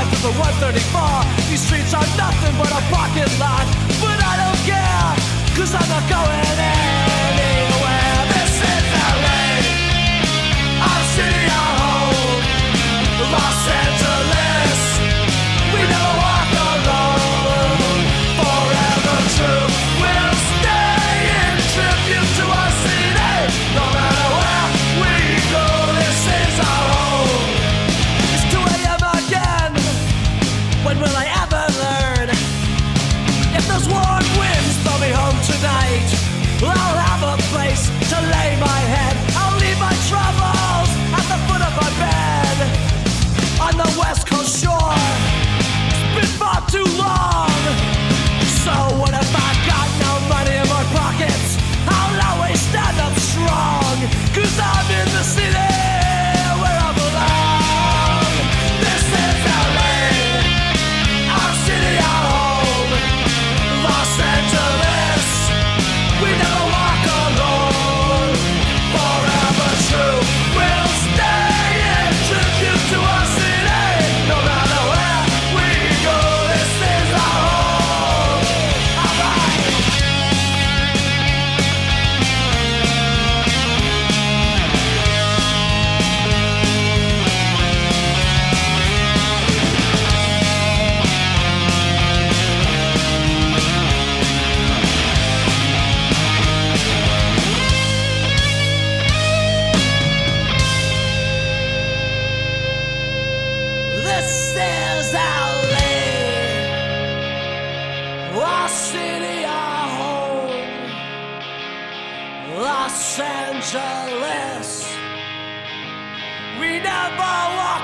drive to the 134. These streets are nothing but a parking lot, but I don't care, 'cause I'm not going anywhere. This is LA, our city, our home, Los Angeles. We never walk alone, forever true. We'll stay in tribute to our city, no matter where we go. This is our home. It's 2 a.m. again. When will I ever learn? If those warm winds blow me home tonight, I'll have a place to lay my head. I'll leave my troubles at the foot of my bed. On the West Coast shore, it's been far too long. So what if I got no money in my pockets? I'll always stand up strong, 'cause I'm in the city where I belong. This is LA, our city, our home, Los Angeles. We never walk alone, forever true. We'll stay in tribute to our city, no matter where we go. This is our home. Alright. This is LA, our city, our home, Los Angeles. We never walk